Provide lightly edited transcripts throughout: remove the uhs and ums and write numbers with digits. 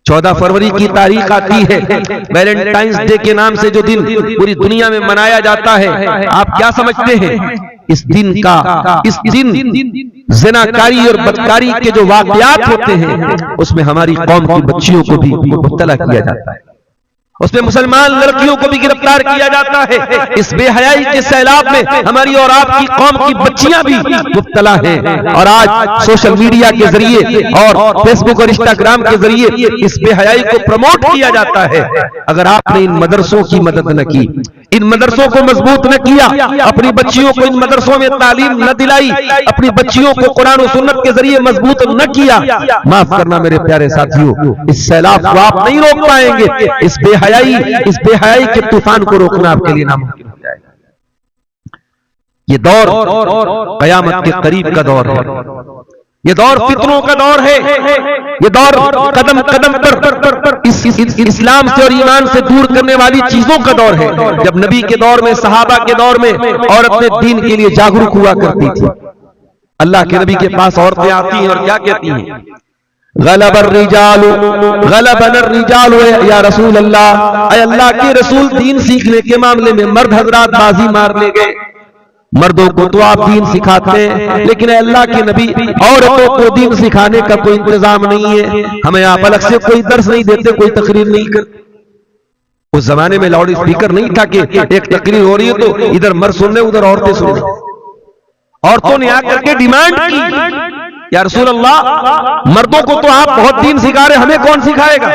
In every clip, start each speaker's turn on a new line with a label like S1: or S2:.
S1: 14 फरवरी की तारीख आती है, वैलेंटाइंस डे के नाम से जो दिन पूरी दुनिया में मनाया जाता है, आप क्या समझते हैं इस दिन ज़िनाकारी और बदकारी के जो वाक़यात होते हैं उसमें हमारी कौम की बच्चियों को भी मुब्तला किया जाता है, उसमें मुसलमान लड़कियों को भी गिरफ्तार किया जाता है। इस बेहयाई के सैलाब में हमारी और आपकी कौम की बच्चियां भी मुब्तला हैं। और आज सोशल मीडिया के जरिए और फेसबुक और इंस्टाग्राम के जरिए इस बेहयाई को प्रमोट किया जाता है। अगर आपने इन मदरसों की मदद न की, इन मदरसों को मजबूत न किया, अपनी बच्चियों को इन मदरसों में तालीम न दिलाई, अपनी बच्चियों को कुरान और सुन्नत के जरिए मजबूत न किया, माफ करना मेरे प्यारे साथियों, इस सैलाब को आप नहीं रोक पाएंगे। इस बेहयाई के तूफान को रोकना आपके लिए नामुमकिन हो जाएगा। ये दौर कयामत के करीब का दौर है, ये दौर फितनों का दौर है, ये दौर कदम कदम पर इस्लाम से और ईमान से दूर करने वाली चीजों का दौर है। जब नबी के दौर में, सहाबा के दौर में औरतें दीन के लिए जागरूक हुआ करती थी, अल्लाह के नबी के पास औरतें आती हैं और क्या कहती हैं, गलबर रिजाल या रसूल अल्लाह, अल्लाह के रसूल दीन सीखने के मामले में मर्द हजरात बाजी मार ले गए। मर्दों को तो आप दीन सिखाते हैं, लेकिन अल्लाह के नबी औरतों को दीन सिखाने का कोई इंतजाम नहीं है, हमें आप अलग से कोई दर्स नहीं देते, कोई तकरीर नहीं करते। उस जमाने में लाउड स्पीकर नहीं था कि एक तकरीर हो रही है तो इधर मर्द सुन रहे उधर औरतें सुन रही। औरतों ने आकर के डिमांड की, या रसूल अल्लाह मर्दों को तो आप बहुत दीन सिखा रहे, हमें कौन सिखाएगा।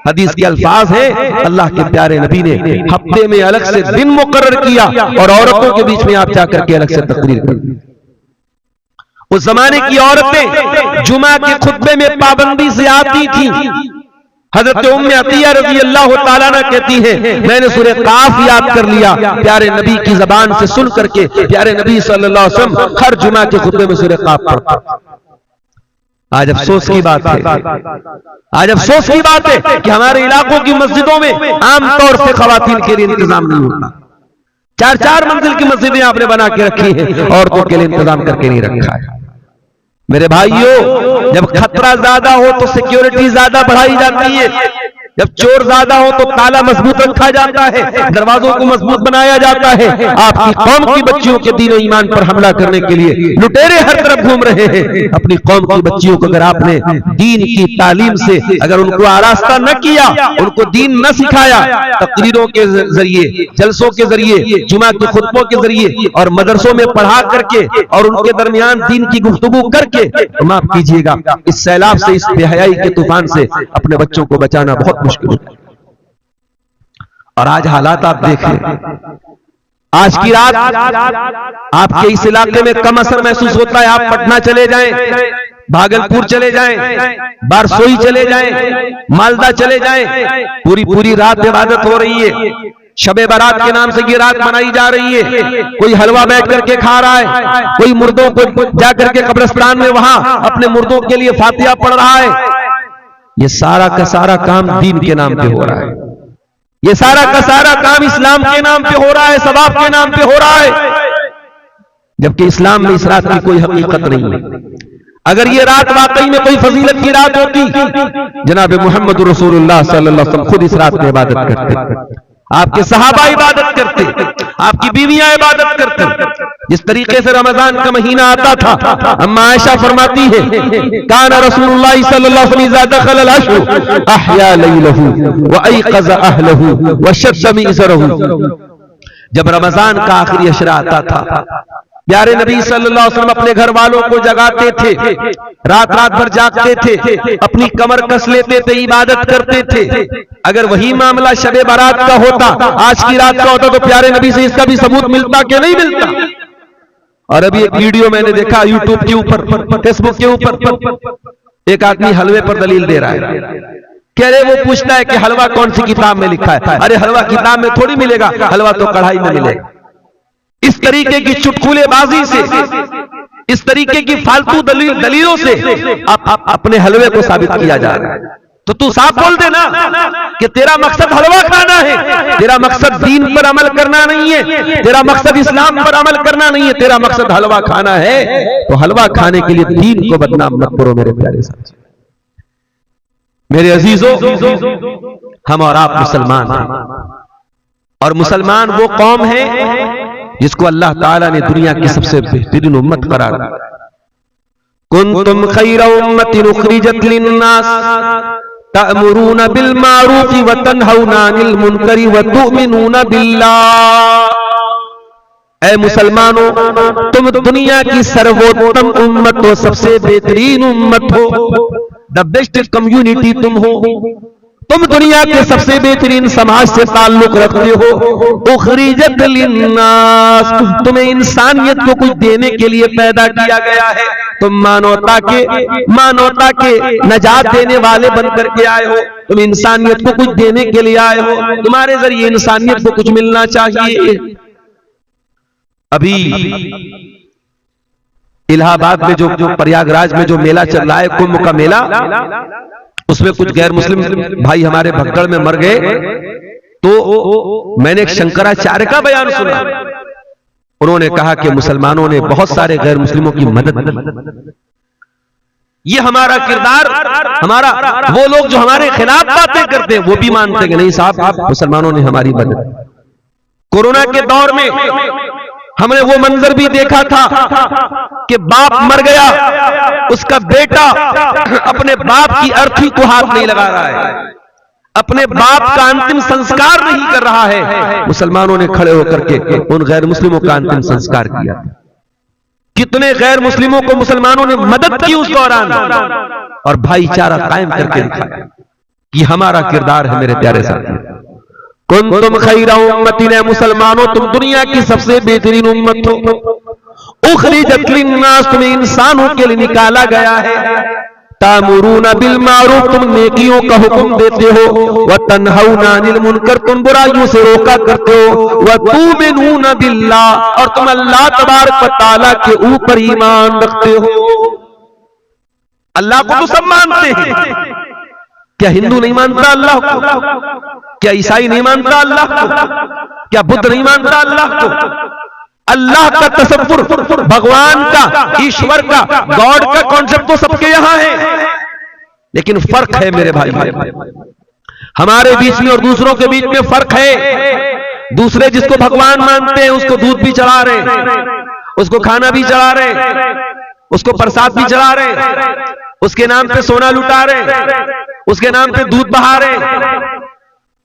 S1: हदीस के अल्फाज है, अल्लाह के प्यारे नबी ने हफ्ते में अलग से दिन मुकर्रर किया और औरतों के बीच में आप जाकर के अलग से तकरीर कर। उस जमाने की औरतें जुमा के खुतबे में पाबंदी से आती थी। हजरत उम्मे अतिया रज़ी अल्लाह ताला अन्हा कहती है, मैंने सूरह काफ याद कर लिया, प्यारे नबी की जबान से सुन करके प्यारे नबी सल्लल्लाहु अलैहि वसल्लम हर जुमा के खुतबे में सूरह काफ पढ़ते। आज अफसोस की बात है, आज अफसोस की बात है कि हमारे इलाकों की मस्जिदों में आमतौर से खवातीन के लिए इंतजाम नहीं होता। 4-4 मंजिल की मस्जिदें आपने बना के रखी है, औरतों के लिए इंतजाम करके नहीं रखा है। मेरे भाइयों, जब खतरा ज्यादा हो तो सिक्योरिटी ज्यादा बढ़ाई जाती है, जब चोर ज्यादा हो तो ताला मजबूत रखा जाता है, दरवाजों को मजबूत बनाया जाता है। आपकी कौम की बच्चियों के दीन और ईमान पर हमला करने के लिए लुटेरे हर तरफ घूम रहे हैं। अपनी कौम की बच्चियों को अगर आपने दीन की तालीम से अगर उनको आरास्ता न किया, उनको दीन न सिखाया, तकरीरों के जरिए, जलसों के जरिए, जुमा के खुतबों के जरिए और मदरसों में पढ़ा करके और उनके दरमियान दीन की गुफ्तगू करके, तो माफ कीजिएगा, इस सैलाब से, इस बेहयाई के तूफान से अपने बच्चों को बचाना बहुत मुश्किल है। और आज हालात आप देखें, आज की रात आपके इस इलाके में कम असर महसूस होता है। आप पटना चले जाएं, भागलपुर चले जाएं, बारसोई चले जाएं, मालदा चले जाएं, पूरी रात इबादत हो रही है। शबे बारात के नाम से ये रात मनाई जा रही है। कोई हलवा बैठ करके खा रहा है, कोई मुर्दों को जाकर के कब्रिस्तान में वहां अपने मुर्दों के लिए फातिहा पढ़ रहा है। ये सारा का सारा काम दीन के नाम पे हो रहा है, ये सारा का सारा काम इस्लाम के नाम पे हो रहा है, सवाब के नाम पे हो रहा है, जबकि इस्लाम में इस रात की कोई हकीकत नहीं है। अगर ये रात वाकई में कोई फजीलत की रात होती, जनाब मोहम्मद रसूलुल्लाह सल्लल्लाहु अलैहि वसल्लम खुद इस रात में इबादत करते, आपके सहाबा इबादत करते, आपकी बीवियां इबादत करते। जिस तरीके से रमजान का महीना आता था, अम्मा आयशा फरमाती है, काना रसूलुल्लाह सल्लल्लाहु अलैहि वसल्लम इज़ा दखल अल-अश्र अहया लैलहु व अयक़ज़ अहलहु व शद्द मिज़रहु। जब रमजान का आखिरी अशरा आता था, प्यारे नबी सल्लल्लाहु अलैहि वसल्लम अपने घर वालों को जगाते थे, रात रात भर जागते थे, अपनी कमर कस लेते थे, इबादत करते थे। अगर वही मामला शबे बारात का होता, आज की रात का होता, तो प्यारे नबी से इसका भी सबूत मिलता कि नहीं मिलता। और अभी एक वीडियो मैंने देखा यूट्यूब के ऊपर, फेसबुक के ऊपर, एक आदमी हलवे पर दलील दे रहा है। कह रहे, वो पूछता है कि हलवा कौन सी किताब में लिखा है। अरे हलवा किताब में थोड़ी मिलेगा, हलवा तो कढ़ाई में मिलेगा। इस तरीके की चुटकुलेबाजी से, इस तरीके की फालतू दलीलों से अपने हलवे को साबित किया जा रहा है। तो तू साफ बोल देना कि तेरा मकसद हलवा खाना है, तेरा मकसद दीन पर अमल करना नहीं है, तेरा मकसद इस्लाम पर अमल करना नहीं है, तेरा मकसद हलवा खाना है। तो हलवा खाने के लिए दीन को बदनाम मत करो मेरे प्यारे साथी। मेरे अजीजों, हम और आप मुसलमान हैं, और मुसलमान वो कौम है जिसको अल्लाह ताला ने दुनिया की सबसे बेहतरीन उम्मत करार दिया। कुंतुम खैरा उम्मतिन उखरिजत लिन्नास तअमुरूना बिल मारूफ व तनहौना अनिल मुनकरी व तुमिनूना बिल्लाह। ऐ मुसलमानों, तुम दुनिया की सर्वोत्तम उम्मत हो, सबसे बेहतरीन उम्मत हो, द बेस्ट कम्युनिटी तुम हो, तुम दुनिया के सबसे बेहतरीन समाज से ताल्लुक रखते हो। उखरिजत लिन्नास, तुम्हें इंसानियत को कुछ देने के लिए पैदा किया गया है, तुम मानवता के नजात देने वाले बनकर के आए हो, तुम इंसानियत को कुछ देने के लिए आए हो, तुम्हारे जरिए इंसानियत को कुछ मिलना चाहिए। अभी इलाहाबाद में जो प्रयागराज में जो मेला चल रहा है, कुंभ का मेला, उसमें कुछ गैर मुस्लिम भाई हमारे भगदड़ में मर गए, तो मैंने एक शंकराचार्य का बयान सुना। उन्होंने कहा कि मुसलमानों ने बहुत सारे गैर मुस्लिमों की मदद की। ये हमारा किरदार, हमारा वो लोग जो हमारे खिलाफ बातें करते हैं वो भी मानते हैं कि नहीं साहब, मुसलमानों ने हमारी मदद। कोरोना के दौर में हमने वो मंजर भी देखा था कि बाप मर गया, उसका बेटा अपने बाप की अर्थी को हाथ नहीं लगा रहा है, अपने बाप का अंतिम संस्कार नहीं कर रहा है। मुसलमानों ने खड़े होकर के उन गैर मुस्लिमों का अंतिम संस्कार किया। कितने गैर मुस्लिमों को मुसलमानों ने मदद की उस दौरान, और भाईचारा कायम करके दिखाया। कि हमारा किरदार है मेरे प्यारे साथी। कुंतुम खैरा उम्मतिन, मुसलमानों तुम दुनिया की सबसे बेहतरीन उम्मत हो। उखरिजत लिन्नास, तुम्हें इंसानों के लिए निकाला गया है। तामुरूना बिल मारूफ, तुम नेकियों का हुक्म देते हो। व तनहौना अनिल मुनकर, तुम बुराइयों से रोका करते हो। व तुमिनूना बिल्लाह, और तुम अल्लाह तबारक व तआला के ऊपर ईमान रखते हो। अल्लाह को तो सब मानते हैं, क्या हिंदू नहीं मानता अल्लाह को? क्या ईसाई नहीं मानता अल्लाह को? क्या बुद्ध नहीं मानता अल्लाह को? अल्लाह का तसव्वुर, भगवान का, ईश्वर का, गॉड का कॉन्सेप्ट तो सबके यहां है, लेकिन फर्क है मेरे भाई। हमारे बीच में और दूसरों के बीच में फर्क है। दूसरे जिसको भगवान मानते हैं उसको दूध भी चढ़ा रहे, उसको खाना भी चढ़ा रहे, उसको प्रसाद भी चढ़ा रहे, उसके नाम पे सोना लुटा रहे, उसके नाम पे दूध बहा रहे।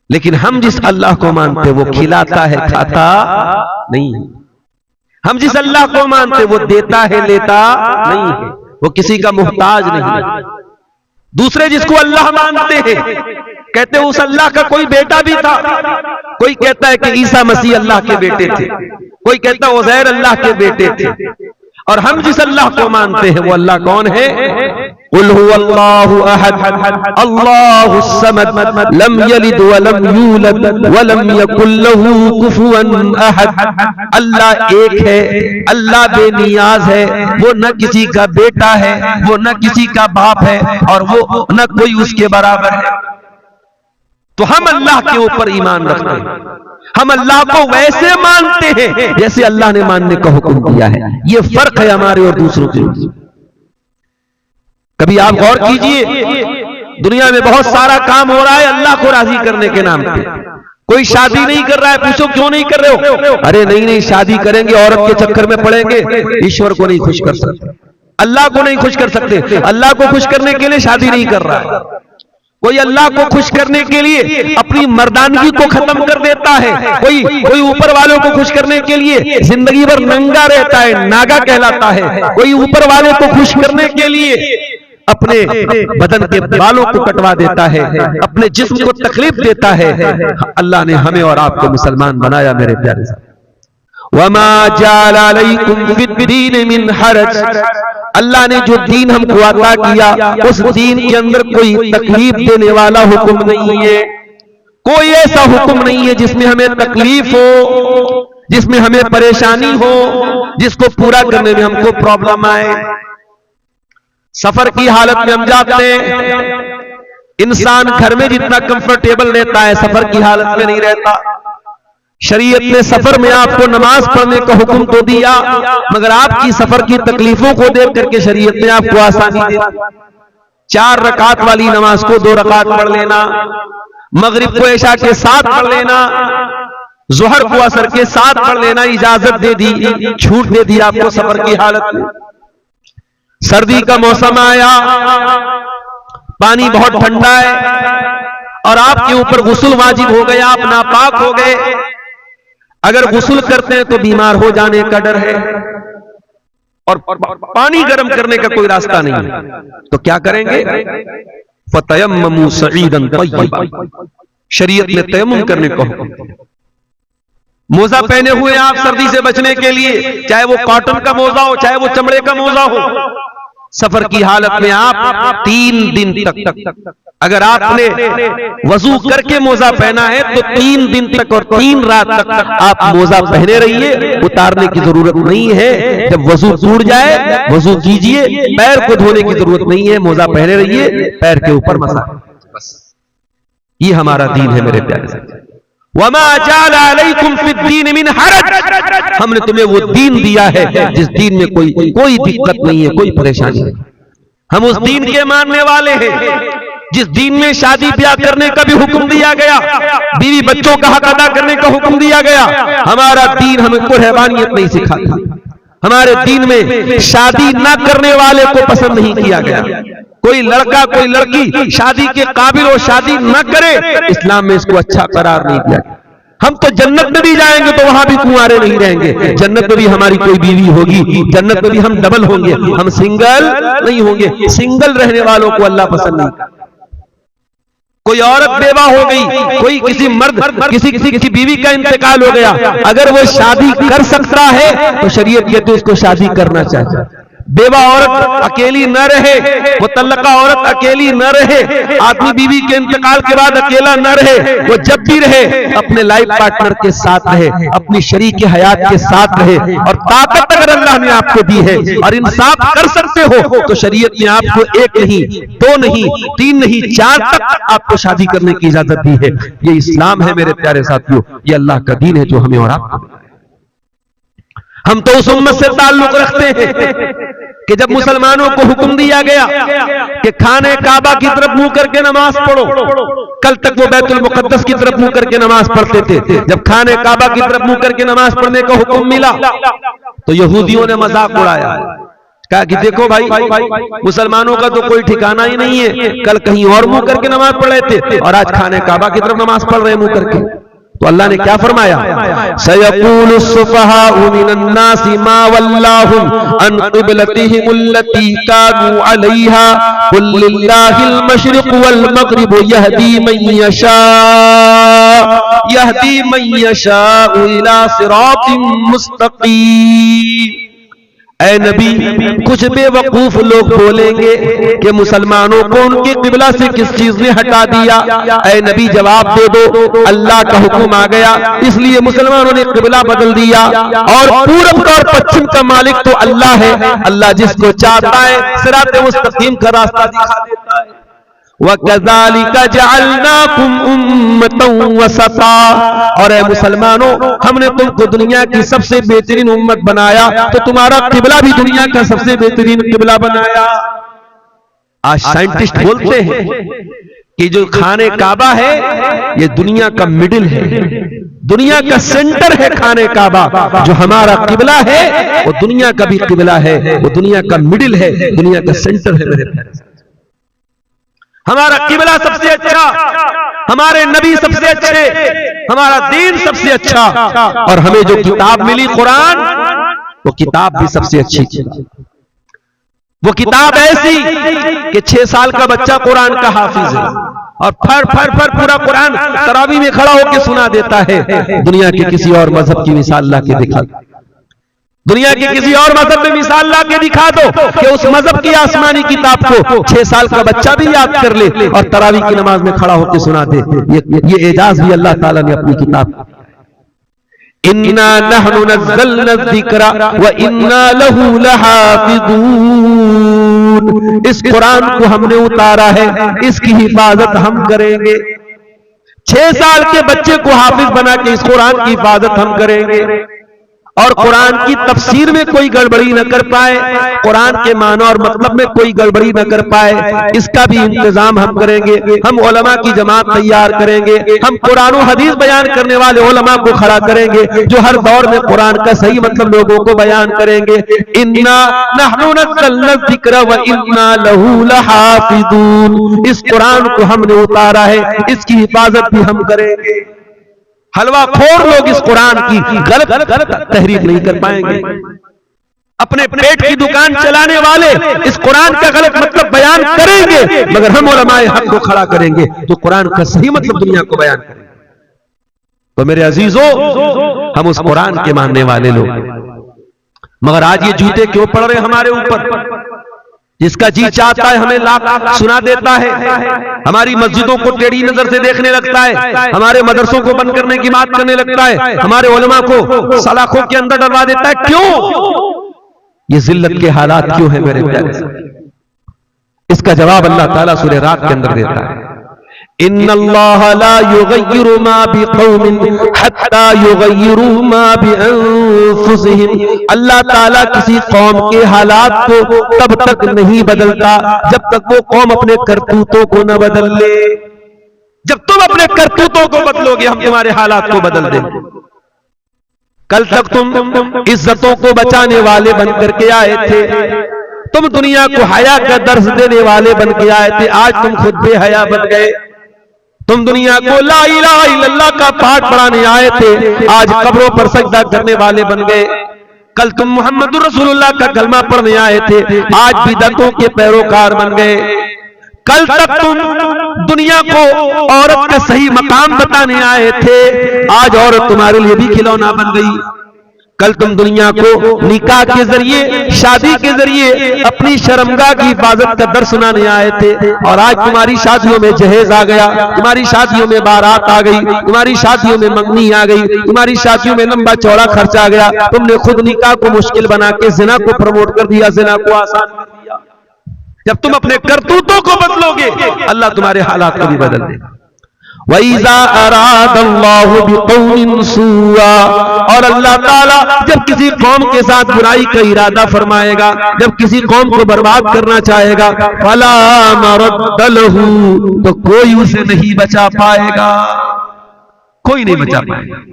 S1: लेकिन हम जिस अल्लाह को मानते वो खिलाता है, खाता नहीं है। हम जिस अल्लाह को मानते वो देता है, लेता नहीं है, वो किसी का मोहताज नहीं है। दूसरे जिसको अल्लाह मानते हैं कहते उस अल्लाह का कोई बेटा भी था। कोई कहता है कि ईसा मसीह अल्लाह के बेटे थे, कोई कहता है उज़ैर अल्लाह के बेटे थे। और हम जिस अल्लाह को मानते हैं वो अल्लाह कौन है? कुल हुवल्लाहु अहद अल्लाहुस समद लम यलिद व लम यूलद व लम यकुल लहू कुफुवन अहद। अल्लाह एक है, अल्लाह बेनियाज है, वो न किसी का बेटा है, वो न किसी का बाप है, और वो न कोई उसके बराबर है। तो हम अल्लाह के ऊपर ईमान रखते हैं, हम अल्लाह को वैसे मानते हैं जैसे अल्लाह ने मानने का हुक्म दिया है। ये फर्क है हमारे और दूसरों के। कभी आप गौर कीजिए, दुनिया में बहुत सारा काम हो रहा है अल्लाह को राजी करने के नाम पे। कोई शादी नहीं कर रहा है, पूछो क्यों नहीं कर रहे हो? अरे नहीं, शादी करेंगे औरत के चक्कर में पड़ेंगे, ईश्वर को नहीं खुश कर सकते, अल्लाह को नहीं खुश कर सकते। अल्लाह को खुश करने के लिए शादी नहीं कर रहा है। कोई अल्लाह को खुश करने के लिए अपनी मर्दानगी को खत्म कर देता है, कोई ऊपर वालों को खुश करने के लिए जिंदगी भर नंगा रहता है, नागा कहलाता है। कोई ऊपर वाले को खुश करने के लिए अपने बदन के बालों को कटवा देता है, अपने जिस्म को तकलीफ देता है। अल्लाह ने हमें और आपको मुसलमान बनाया मेरे प्यारे साहब। वमा जाला अलैकुम फिद्दीन मिन हरज, अल्लाह ने जो दीन हमको अता किया उस दीन के अंदर कोई तकलीफ देने वाला हुक्म नहीं है। कोई ऐसा हुक्म नहीं है जिसमें हमें तकलीफ हो, जिसमें हमें परेशानी हो, जिसको पूरा करने में हमको प्रॉब्लम आए। सफर की हालत में हम जाते हैं, इंसान घर में जितना कंफर्टेबल रहता है सफर की हालत में नहीं रहता। शरीयत ने सफर में आपको नमाज पढ़ने का हुक्म तो दिया, मगर आपकी सफर की तकलीफों को देख करके शरीयत ने आपको आसानी दी। 4 रकात वाली नमाज को 2 रकात पढ़ लेना, मगरिब को इशा के साथ पढ़ लेना, जोहर को असर के साथ पढ़ लेना इजाजत दे दी, छूट दे दी आपको सफर की हालत में। सर्दी का मौसम आया, पानी बहुत ठंडा है और आपके ऊपर गुस्ल वाजिब हो गया, आप नापाक हो गए। अगर गुस्ल करते हैं तो बीमार हो जाने का डर है और पानी गर्म करने का कोई रास्ता नहीं है, तो क्या करेंगे? फतयम्ममू सईदन तय्यबा, शरीयत में तयम्मुम करने को। मोजा पहने हुए आप सर्दी से बचने के लिए, चाहे वो कॉटन का मोजा हो चाहे वो चमड़े का मोजा हो, सफर की हालत में आप 3 दिन तक, अगर आपने वजू करके मोजा पहना है तो 3 दिन तक और 3 रात तक आप मोजा पहने रहिए, उतारने की जरूरत नहीं है। जब वजू टूट जाए वजू कीजिए, पैर को धोने की जरूरत नहीं है, मोजा पहने रहिए, पैर के ऊपर मसा। बस ये हमारा दीन है मेरे प्यारे साथी। वमा जाला अलैकुम फिद्दीन मिन हरज, हमने तुम्हें वो दीन दिया है जिस दीन में कोई दिक्कत नहीं है, कोई परेशानी नहीं। हम उस दीन के मानने वाले हैं जिस दीन में शादी ब्याह करने का भी हुक्म दिया गया, बीवी बच्चों का हक अदा करने का हुक्म दिया गया। हमारा दीन हमको रहबानियत नहीं सिखाता, हमारे दीन में शादी न करने वाले को पसंद नहीं किया गया। कोई लड़का कोई लड़की शादी के काबिल हो, शादी न करे, इस्लाम में इसको अच्छा करार नहीं दिया। हम तो जन्नत में भी जाएंगे तो वहां भी कुंवारे नहीं रहेंगे, जन्नत में भी हमारी कोई बीवी होगी, जन्नत में भी हम डबल होंगे, हम सिंगल नहीं होंगे। सिंगल रहने वालों को अल्लाह पसंद नहीं करता। कोई औरत बेवा हो गई, कोई किसी मर्द किसी बीवी का इंतकाल हो गया, अगर वो शादी कर सकता है तो शरीयत कहती है उसको शादी करना चाहिए। बेवा औरत अकेली न रहे, मुतल्लका औरत अकेली न रहे, आदमी बीवी के इंतकाल के बाद अकेला न रहे, वो जब भी रहे अपने लाइफ पार्टनर के साथ रहे, अपनी शरीक हयात के साथ रहे। और ताकत अगर अल्लाह ने आपको दी है और इंसाफ कर सकते हो तो शरीयत ने आपको 1 नहीं 2 नहीं 3 नहीं 4 तक आपको शादी करने की इजाजत दी है। ये इस्लाम है मेरे प्यारे साथियों, ये अल्लाह का दीन है जो हमें और आपको। हम तो उस उम्मत से ताल्लुक रखते हैं कि जब मुसलमानों को हुक्म दिया गया कि खाने काबा की तरफ मुंह करके नमाज पढ़ो, कल तक वो बैतुल मुकद्दस की तरफ मुंह करके नमाज पढ़ते थे। जब खाने काबा की तरफ मुंह करके नमाज पढ़ने का हुक्म मिला तो यहूदियों ने मजाक उड़ाया, कहा कि देखो भाई मुसलमानों का तो कोई ठिकाना ही नहीं है, कल कहीं और मुंह करके नमाज पढ़ रहे थे और आज खाने काबा की तरफ नमाज पढ़ रहे मुंह करके। तो अल्लाह ने क्या फरमाया? सयक़ूलु सुफ़हाउ मिनन नासि मा वल्लाहुम अन क़िबलतिहिम अल्लती कानू अलैहा कुल लिल्लाहिल मशरिक़ वल मग़रिब यहदी मन यशाउ इला सिरातिम मुस्तक़ीम। ऐ नबी, कुछ बेवकूफ लोग बोलेंगे कि मुसलमानों को उनके किबला से किस चीज ने हटा दिया। ऐ नबी जवाब दे दो, अल्लाह का हुक्म आ गया इसलिए मुसलमानों ने किबला बदल दिया, और पूरब और पश्चिम का मालिक तो अल्लाह है। अल्लाह जिसको चाहता है सिरात मुस्तकीम का रास्ता दिखा देता है। वकज़ालिका जअलनाकुम उम्मतन वसता, और ऐ मुसलमानों हमने तुमको दुनिया की सबसे बेहतरीन उम्मत बनाया, तो तुम्हारा किबला भी दुनिया का सबसे बेहतरीन किबला बनाया। आज साइंटिस्ट बोलते हैं कि जो खाने काबा है ये दुनिया का मिडिल है, दुनिया का सेंटर है खाने काबा। जो हमारा किबला है वो दुनिया का भी किबला है, वो दुनिया का मिडिल है, दुनिया का सेंटर है मेरे प्यारे। हमारा किबला सबसे अच्छा, हमारे नबी सबसे अच्छे, हमारा दीन सबसे अच्छा, और हमें जो किताब मिली कुरान वो किताब भी सबसे अच्छी। वो किताब ऐसी कि 6 साल का बच्चा कुरान का हाफिज है और फर पूरा कुरान तरावी में खड़ा होकर सुना देता है। दुनिया के किसी और मजहब की मिसाल ला के दिखा, दुनिया के किसी और मजहब में मिसाल ला के दिखा दो कि उस मजहब की आसमानी किताब को 6 साल का बच्चा भी याद कर ले और तरावी की नमाज में खड़ा होकर सुना दे। ये एजाज भी अल्लाह ताला ने अपनी किताब। इन्ना नहनु नज़्ज़लना ज़िक्रा व इन्ना लहू लहाफ़िज़ून, इस कुरान को हमने उतारा है, इसकी हिफाजत हम करेंगे। 6 साल के बच्चे को हाफिज बना के इस कुरान की हिफाजत हम करेंगे। और कुरान की तफसीर में कोई गड़बड़ी न कर पाए, कुरान के माना और मतलब में कोई गड़बड़ी न कर पाए, इसका भी इंतजाम हम करेंगे। हम उलमा की जमात तैयार करेंगे, हम कुरान और हदीस बयान करने वाले उलमा को खड़ा करेंगे जो हर दौर में कुरान का सही मतलब लोगों को बयान करेंगे। इन्ना नहनु नज़्ज़लना ज़िक्र व इन्ना लहू लहाफ़िज़ून, इस कुरान को हमने उतारा है, इसकी हिफाजत भी हम करेंगे। हलवाखोर लोग इस कुरान की गलत तहरीर नहीं कर पाएंगे। अपने पेट की दुकान चलाने वाले इस कुरान का गलत मतलब बयान करेंगे, मगर हम उलमाए हक को खड़ा करेंगे तो कुरान का सही मतलब दुनिया को बयान करेंगे। तो मेरे अजीजों, हम उस कुरान के मानने वाले लोग, मगर आज ये जूते क्यों पड़ रहे हमारे ऊपर? जिसका जी चाहता है हमें लाख सुना देता है, हमारी मस्जिदों को टेढ़ी नजर से देखने लगता है, हमारे मदरसों को बंद करने की बात करने लगता है, हमारे उलमा को सलाखों के अंदर डलवा देता है। क्यों? ये जिल्लत के हालात क्यों है मेरे प्यारे? इसका जवाब अल्लाह ताला सूरह रात के अंदर देता है। इन्नल्लाह ला युगय्यिरु मा बिक़ौमिन हत्ता युगय्यिरु मा बिअन्फुसिहिम, अल्लाह ताला किसी कौम के हालात को तब तक नहीं बदलता जब तक वो कौम अपने करतूतों को न बदल ले। जब तुम अपने करतूतों को बदलोगे, हम तुम्हारे हालात को बदल देंगे। कल तक तुम इज्जतों को बचाने वाले बन करके आए थे, तुम दुनिया को हया का दर्स देने वाले बन के आए थे, आज तुम खुद बेहया बन गए। तुम दुनिया को ला इलाहा इल्लल्लाह का पाठ पढ़ाने आए थे, आज कब्रों पर सजदा करने वाले बन गए। कल तुम मुहम्मदुर रसूलुल्लाह का कलमा पढ़ने आए थे, आज बिदअतों के पैरोकार बन गए। कल तक तुम दुनिया को औरत का सही मकाम बताने आए थे, आज औरत तुम्हारे लिए भी खिलौना बन गई। कल तुम दुनिया को निकाह के जरिए, शादी के जरिए अपनी शर्मगाह की हिफाजत का दर्स सुनाने आए थे, और आज तुम्हारी शादियों में जहेज आ गया, तुम्हारी शादियों में बारात आ गई, तुम्हारी शादियों में मंगनी आ गई, तुम्हारी शादियों में लंबा चौड़ा खर्च आ गया। तुमने खुद निकाह को मुश्किल बना के जिना को प्रमोट कर दिया, जिना को आसान कर दिया। जब तुम अपने करतूतों को बदलोगे, अल्लाह तुम्हारे हालात को भी बदल देगा। वइज़ा अरादल्लाहु बिक़ौमिन सुआ, और अल्लाह ताला जब किसी कौम के साथ बुराई का इरादा फरमाएगा, जब किसी कौम को बर्बाद करना चाहेगा, फला मरद्द लहू, तो कोई उसे नहीं बचा पाएगा, कोई नहीं बचा पाएगा।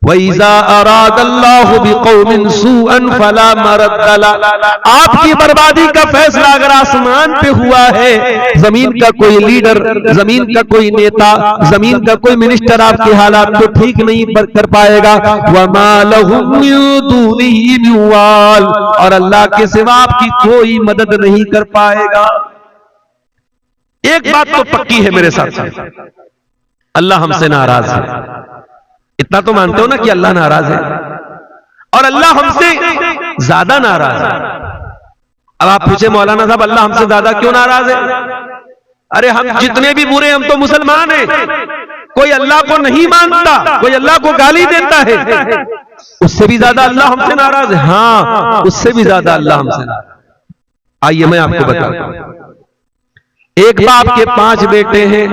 S1: वइज़ा अरादल्लाहु बिक़ौमिन सुअन फला मरद्द लहू, आपकी बर्बादी का फैसला अगर आसमान पे हुआ है, जमीन का कोई लीडर, जमीन का कोई नेता, जमीन का कोई मिनिस्टर आपके हालात को ठीक नहीं कर पाएगा। वमा लहुम मिन दूनिही मिन वाल, और अल्लाह के सिवा आपकी कोई मदद नहीं कर पाएगा। एक बात तो पक्की है मेरे साथ, अल्लाह हमसे नाराज है। इतना तो मानते हो ना कि अल्लाह नाराज है, और अल्लाह हमसे ज्यादा नाराज है। अब आप पूछे मौलाना साहब अल्लाह हमसे ज्यादा क्यों नाराज है? अरे हम जितने भी बुरे, हम तो मुसलमान हैं। कोई अल्लाह को नहीं मानता, कोई अल्लाह को गाली देता है, उससे भी ज्यादा अल्लाह हमसे नाराज है। हाँ, उससे भी ज्यादा अल्लाह हमसे नाराज। आइए मैं आपको बताऊं। एक बाप के 5 बेटे हैं,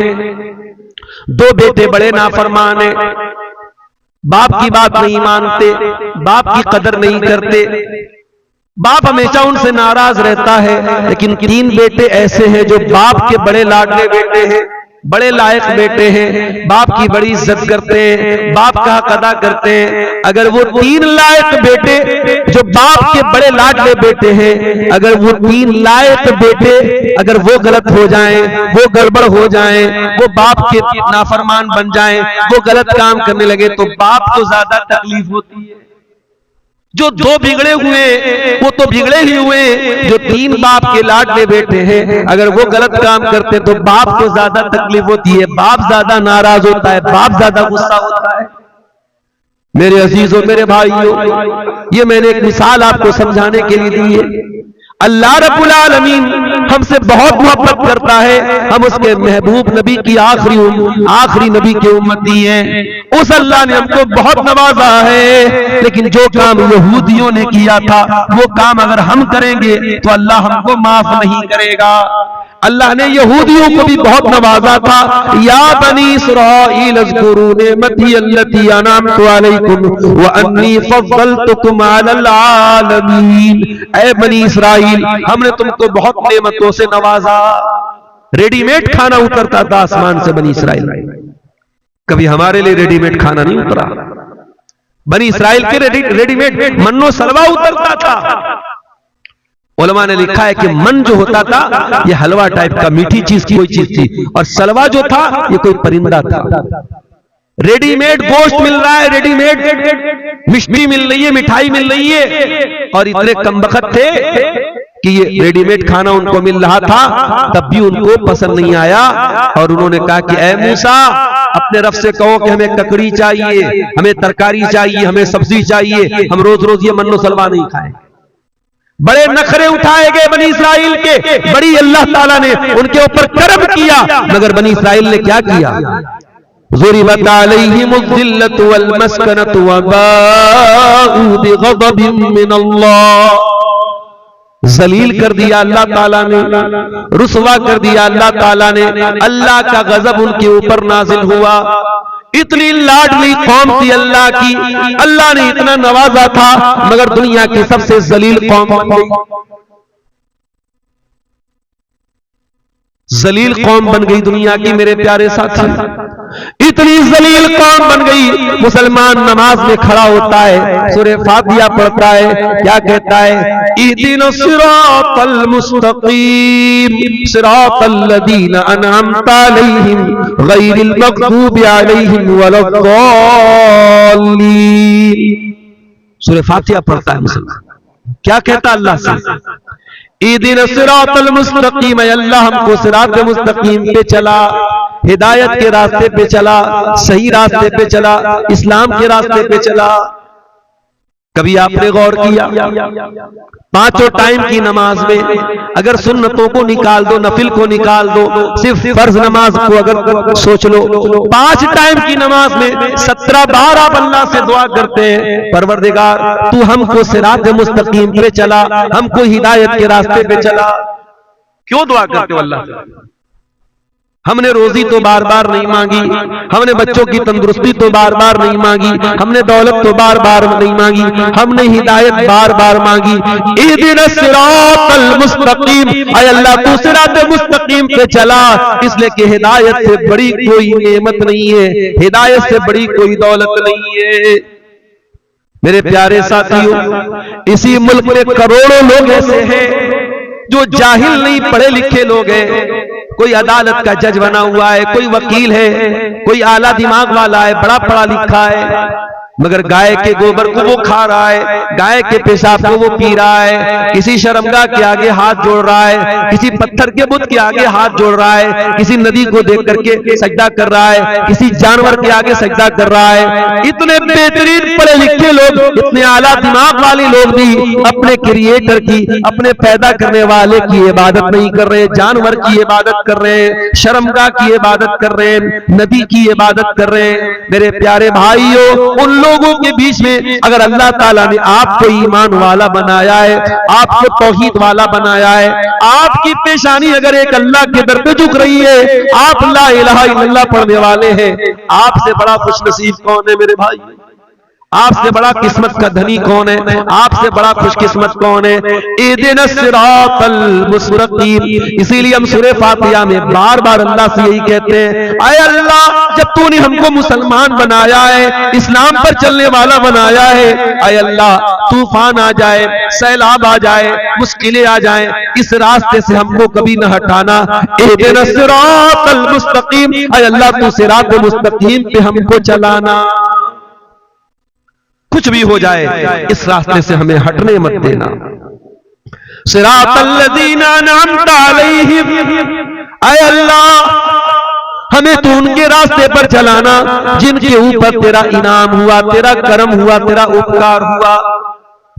S1: 2 बेटे बड़े नाफरमान हैं, बाप की बात नहीं मानते, बाप की कदर नहीं करते, बाप हमेशा उनसे नाराज रहता है। लेकिन 3 बेटे ऐसे हैं जो बाप के बड़े लाडले बेटे हैं, बड़े लायक बेटे हैं, बाप की बड़ी इज्जत करते हैं, बाप का हक अदा करते हैं। अगर वो 3 लायक बेटे जो बाप के बड़े लाडले बेटे हैं, अगर वो 3 लायक बेटे अगर वो गलत हो जाएं, वो गड़बड़ हो जाएं, वो बाप के नाफरमान बन जाएं, वो गलत काम करने लगे, तो बाप को ज्यादा तकलीफ होती है। जो 2 बिगड़े हुए वो तो बिगड़े ही हुए, जो 3 बाप के लाडले बेटे हैं, अगर वो गलत काम करते तो बाप को ज्यादा तकलीफ होती है, बाप ज्यादा नाराज होता है, बाप ज्यादा गुस्सा होता है। मेरे अजीजों, मेरे भाइयों, ये मैंने एक मिसाल आपको समझाने के लिए दी है। अल्लाह रब्बुल आलमीन हमसे बहुत मोहब्बत करता है, हम उसके महबूब नबी की आखिरी नबी के उम्मती हैं। उस अल्लाह ने हमको बहुत नवाजा है, लेकिन जो काम यहूदियों ने किया था वो काम अगर हम करेंगे तो अल्लाह हमको माफ नहीं करेगा। अल्लाह ने यहूदियों को भी बहुत नवाजा था। या बनी इस्राईल अज़्कुरू निअमती अल्लती अनअमतु अलैकुम व अन्नी फज़्ज़लतुकुम अलल आलमीन। ऐ बनी इस्राईल, हमने तुमको बहुत नेमतों से नवाजा। रेडीमेड खाना उतरता था आसमान से बनी इस्राईल, कभी हमारे लिए रेडीमेड खाना नहीं उतरा। बनी इस्राइल के रेडीमेड मन्नो सलवा उतरता था। उलमा ने लिखा है कि मन जो होता था ये हलवा टाइप का, मीठी चीज की कोई चीज थी, और सलवा जो था ये कोई परिंदा था। रेडीमेड गोश्त मिल रहा है, रेडीमेड मिष्टी मिल रही है, मिठाई मिल रही है, और इतने कमबख्त थे कि ये रेडीमेड खाना उनको मिल रहा था, तब भी उनको पसंद नहीं आया। और उन्होंने कहा कि ऐ मूसा, अपने रब से कहो कि हमें ककड़ी चाहिए, हमें तरकारी चाहिए, हमें सब्जी चाहिए, हम रोज रोज ये मन्नो सलवा नहीं खाए। बड़े नखरे उठाए गए बनी इस्राइल के, बड़ी अल्लाह ताला ने उनके ऊपर करम किया, मगर बनी इस्राइल ने क्या किया? ज़ुरिबत अलैहिमुज़्ज़िल्लतु वल मस्कनतु व बाऊ बिग़ज़बिन मिनल्लाह। जलील कर दिया अल्लाह ताला ने, रुसवा कर दिया अल्लाह ताला ने, अल्लाह का गजब उनके ऊपर नाजिल हुआ। इतनी लाडली कौम थी अल्लाह की, अल्लाह ने इतना नवाजा था, मगर दुनिया की सबसे जलील कौम बन गई। जलील कौम बन गई दुनिया की मेरे प्यारे साथी, इतनी जलील कौम बन गई। मुसलमान नमाज में खड़ा होता है, सूरह फातिहा पढ़ता है, क्या कहता है? इहदिनस सिरातल मुस्तकीम सिरातल लदीना अनअमता अलैहिम गैरिल मग़दूबि अलैहिम वलद्दाल्लीन। सूरह फातिहा पढ़ता है मुसलमान, क्या कहता है अल्लाह से? इहदिनस सिरातल मुस्तकीम, अल्लाह हमको सिरात मुस्तकीम पे चला, हिदायत के रास्ते पे चला, सही रास्ते पे चला, इस्लाम के रास्ते पे चला। कभी आपने गौर किया? पांचों टाइम की नमाज में अगर सुन्नतों को निकाल दो, नफिल को निकाल दो, सिर्फ फर्ज नमाज को अगर सोच लो, 5 टाइम की नमाज में 17 बार आप अल्लाह से दुआ करते हैं, परवरदिगार तू हमको सिरात मुस्तकीम पे चला, हमको हिदायत के रास्ते पे चला। क्यों दुआ करते हो अल्लाह से? हमने रोजी तो बार बार नहीं मांगी, हमने बच्चों की तंदुरुस्ती तो बार बार नहीं मांगी, हमने दौलत तो बार बार नहीं मांगी, हमने हिदायत बार बार मांगी। इहदिनस सिरातल मुस्तकीम, ऐ अल्लाह तू सिरात मुस्तकीम पे चला, इसलिए कि हिदायत से बड़ी कोई नेमत नहीं है, हिदायत से बड़ी कोई दौलत नहीं है। मेरे प्यारे साथियों, इसी मुल्क में करोड़ों लोग ऐसे हैं जो जाहिल नहीं, पढ़े लिखे लोग हैं। कोई अदालत का जज बना हुआ है, कोई वकील है, कोई आला दिमाग वाला है, बड़ा पढ़ा लिखा है, मगर गाय के गोबर को वो खा रहा है, गाय के पेशाब को वो पी रहा है, किसी शर्मगाह के आगे हाथ जोड़ रहा है, किसी पत्थर के बुत के आगे हाथ जोड़ रहा है, किसी नदी को देख करके सजदा कर रहा है, किसी जानवर के आगे सजदा कर रहा है। इतने बेहतरीन पढ़े लिखे लोग, इतने आला दिमाग वाले लोग भी अपने क्रिएटर की, अपने पैदा करने वाले की इबादत नहीं कर रहे, जानवर की इबादत कर रहे हैं, शर्मगाह की इबादत कर रहे हैं, नदी की इबादत कर रहे हैं। मेरे प्यारे भाइयों, उन लोगों के बीच में अगर अल्लाह ताला ने आपको ईमान वाला बनाया है, आपको तौहीद वाला बनाया है, आपकी पेशानी अगर एक अल्लाह के दर पे झुक रही है, आप ला इलाहा इल्लल्लाह पढ़ने वाले हैं, आपसे बड़ा खुशनसीब कौन है मेरे भाई? आपसे बड़ा किस्मत का धनी कौन है? आपसे बड़ा खुशकिस्मत कौन है? इहदिनस सिरातल मुस्तकीम। इसीलिए हम सूरह फातिहा में बार बार अल्लाह से यही कहते हैं, ऐ अल्लाह जब तूने हमको मुसलमान बनाया है, इस्लाम पर चलने वाला बनाया है, ऐ अल्लाह तूफान आ जाए, सैलाब आ जाए, मुश्किलें आ जाए, इस रास्ते से हमको कभी न हटाना। इहदिनस सिरातल मुस्तकीम, ऐ अल्लाह तू सिरात मुस्तकीम पे हमको चलाना। कुछ भी हो जाए इस रास्ते से हमें हटने मत देना। सिरातल लज़ीना अनअमता अलैहिम, ऐ अल्लाह हमें तू उनके रास्ते पर चलाना जिनके ऊपर तेरा इनाम हुआ, तेरा करम हुआ, तेरा उपकार हुआ।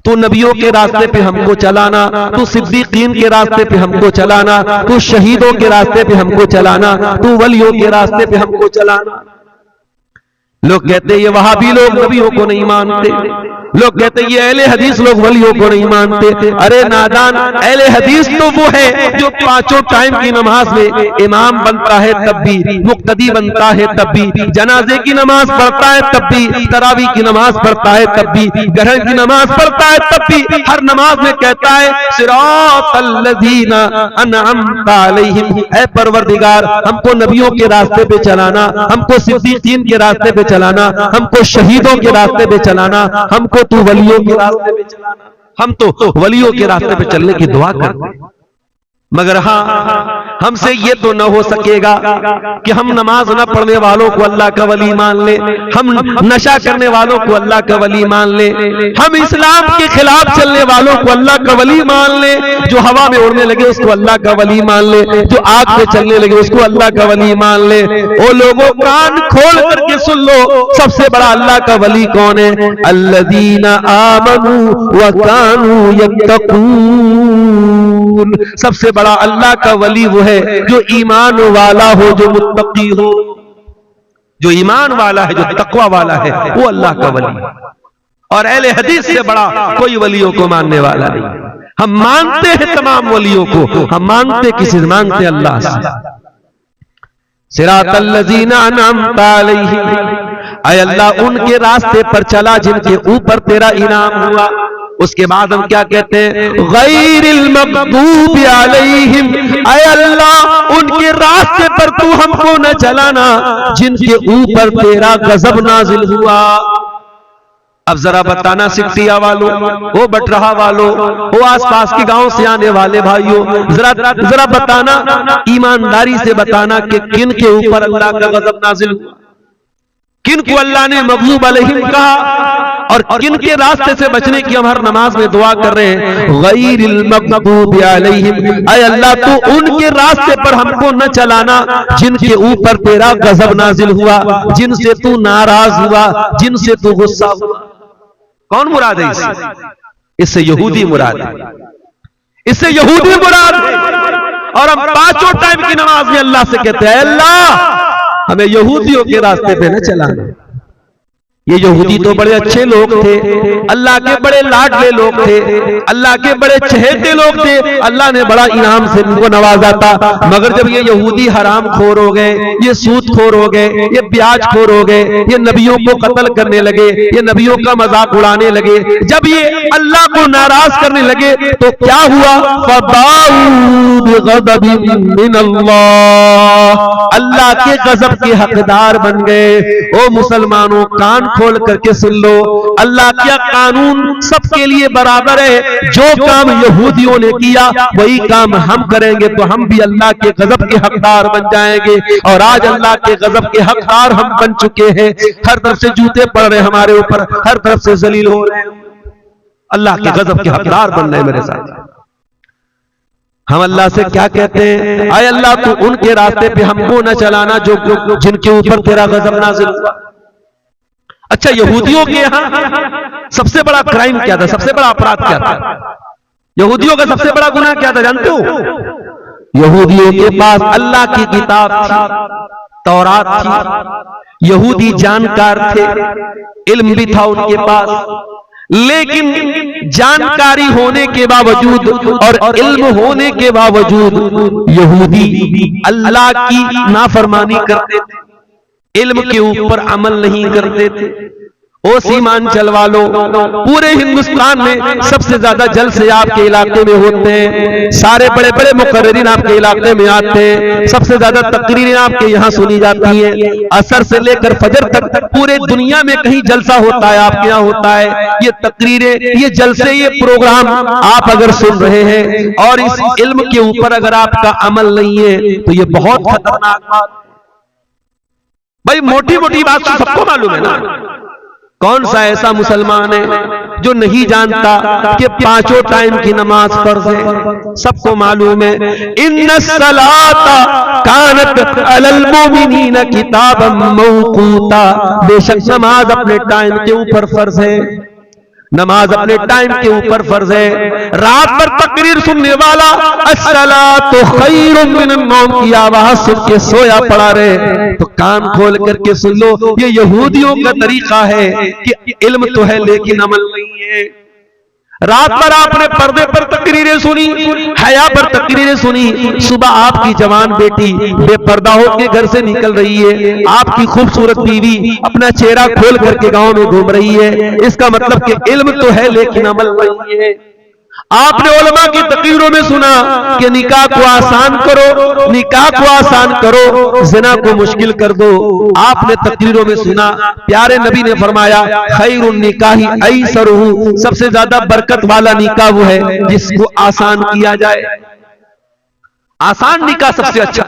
S1: तू नबियों के रास्ते पे हमको चलाना, तू सिद्दीकीन के रास्ते पे हमको चलाना, तू शहीदों के रास्ते पे हमको चलाना, तू वलियों के रास्ते पे हमको चलाना। लोग कहते ये वहाबी लोग नबियों को नहीं मानते, लोग कहते ये अहले हदीस लोग वलियों को नहीं मानते। अरे नादान, अहले हदीस तो वो है जो पांचों टाइम की नमाज में इमाम बनता है तब भी, मुक्तदी बनता है तब भी, जनाजे की नमाज पढ़ता है तब भी, तरावी की नमाज पढ़ता है तब भी, ग्रहण की नमाज पढ़ता है तब भी, हर नमाज में कहता है सिरातल लज़ीना अनअमता अलैहिम, ऐ परवरदिगार हमको नबियों के रास्ते पे चलाना, हमको सिद्दीकीन के रास्ते पे चलाना, हमको शहीदों के रास्ते पे चलाना, हमको तू वलियों के रास्ते पे चलाना। हम तो वलियों के रास्ते पे चलने की दुआ करते हैं, मगर हाँ हमसे ये तो न हो सकेगा कि हम नमाज न पढ़ने वालों को अल्लाह का वली मान ले, हम नशा करने वालों को अल्लाह का वली मान ले, हम इस्लाम के खिलाफ चलने वालों को अल्लाह का वली मान ले, जो हवा में उड़ने लगे उसको अल्लाह का वली मान ले, जो आग पे चलने लगे उसको अल्लाह का वली मान ले। ओ लोगों कान खोल करके सुन लो, सबसे बड़ा अल्लाह का वली कौन है? अल्लज़ीना आमनू व कानू यत्तकून। सबसे बड़ा अल्लाह का वली वो है जो ईमान वाला हो, जो मुत्तकी हो, जो ईमान वाला है, जो तकवा वाला है, वो अल्लाह का वली। और अहले हदीस से बड़ा कोई वलियों को मानने वाला नहीं। हम मानते हैं तमाम वलियों को, हम मानते किसी से? मानते अल्लाह से। सिरातल लज़ीना अनअमता अलैहिम, ऐ अल्लाह उनके रास्ते पर चला जिनके ऊपर तेरा इनाम हुआ। उसके बाद हम क्या कहते हैं? गैरिल मग़दूबि अलैहिम, ऐ अल्लाह उनके रास्ते पर तू हमको न चलाना जिनके ऊपर तेरा गजब नाजिल हुआ। अब जरा बताना सिकटिया वालों, वो बटरहा वालों, वो आसपास के गांव से आने वाले भाइयों, जरा बताना, ईमानदारी से बताना कि किन के ऊपर अल्लाह का गजब नाजिल हुआ, किन को अल्लाह ने मग़ज़ूब अलैहिम कहा, और किन के रास्ते से बचने की हम हर नमाज में दुआ कर रहे हैं? गैरिल मग़दूबि अलैहिम, ऐ अल्लाह तू उनके रास्ते पर हमको न चलाना जिनके ऊपर तेरा गजब नाजिल हुआ, जिनसे तू नाराज हुआ, जिनसे तू गुस्सा हुआ। कौन मुराद है इससे? इससे यहूदी मुराद है, इससे यहूदी मुराद है। और हम पांचों टाइम की नमाज में अल्लाह से कहते हैं अल्लाह हमें यहूदियों के रास्ते पे न चलाना। ये यहूदी तो बड़े अच्छे लोग थे, अल्लाह के बड़े लाडले लोग थे, अल्लाह के बड़े चहेते लोग थे, अल्लाह ने बड़ा इनाम से इनको नवाजा था। मगर जब ये यहूदी हराम खोर हो गए, ये सूद खोर हो गए, ये ब्याज खोर हो गए, ये नबियों को कत्ल करने लगे, ये नबियों का मजाक उड़ाने लगे, जब ये अल्लाह को नाराज करने लगे तो क्या हुआ? फबाऊ बिग़ज़बिन मिनल्लाह, अल्लाह के गजब के हकदार बन गए। ओ मुसलमानों कान खोल करके सुन लो, अल्लाह का कानून सबके लिए बराबर है। जो काम यहूदियों ने किया वही काम हम करेंगे तो हम भी अल्लाह के गजब के हकदार बन जाएंगे। और आज अल्लाह के गजब के हकदार हम बन चुके हैं। हर तरफ से जूते पड़ रहे हमारे ऊपर, हर तरफ से जलील हो रहे हैं, अल्लाह के गजब के हकदार बन रहे मेरे साथ। हम अल्लाह से क्या कहते हैं? आए अल्लाह तू उनके रास्ते पे हमको न चलाना जो जिनके ऊपर तेरा गजब नाजिल हुआ। अच्छा, यहूदियों के यहां सबसे बड़ा क्राइम क्या था? सबसे बड़ा अपराध क्या था? यहूदियों का सबसे बड़ा गुनाह क्या था जानते हो? यहूदियों के पास अल्लाह की किताब थी, तौरात थी, यहूदी जानकार थे, इल्म भी था उनके पास, लेकिन जानकारी होने के बावजूद और इल्म होने के बावजूद यहूदी अल्लाह की नाफरमानी करते थे, इल्म के ऊपर अमल नहीं करते थे। ओ सीमांचल वालों, पूरे हिंदुस्तान में सबसे ज्यादा जलसे आपके इलाके में होते हैं, सारे बड़े बड़े मुकर्रिरीन आपके इलाके में आते हैं, सबसे ज्यादा तकरीरें आपके यहाँ सुनी जाती हैं। असर से लेकर फजर तक पूरे दुनिया में कहीं जलसा होता है, आपके यहाँ होता है। ये तकरीरें, ये जलसे, ये प्रोग्राम आप अगर सुन रहे हैं और इस इल्म के ऊपर अगर आपका अमल नहीं है तो ये बहुत खतरनाक बात। भाई मोटी मोटी बात तो सबको मालूम है ना। कौन सा ऐसा मुसलमान है जो नहीं जानता कि पांचों टाइम की नमाज फर्ज है? सबको मालूम है। इन्नस्सलाता कानत अलल मुमिनीना किताबम मौकूता, बेशक नमाज अपने टाइम के ऊपर फर्ज है। नमाज अपने टाइम के ऊपर फर्ज है। रात भर तकरीर सुनने वाला अस्सलातु खैरुम मिनन नौम की आवाज सुन के सोया पड़ा रहे, तो कान खोल करके सुन लो। ये यहूदियों का तरीका है कि इल्म तो है लेकिन अमल नहीं है। रात भर आपने पर्दे पर तकरीरें सुनी, हया पर तकरीरें सुनी, सुबह आपकी जवान बेटी बेपर्दा होकर घर से निकल रही है, आपकी खूबसूरत बीवी अपना चेहरा खोल करके गांव में घूम रही है। इसका मतलब कि इल्म तो है लेकिन अमल नहीं है। आपने उलमा की तकरीरों में सुना कि निकाह को आसान करो, निकाह को आसान करो, ज़िना को मुश्किल कर दो। आपने तकरीरों में सुना प्यारे नबी ने फरमाया खैरुन निकाही ऐसरुहु, सबसे ज्यादा बरकत वाला निकाह वो है जिसको आसान किया जाए। आसान निकाह सबसे अच्छा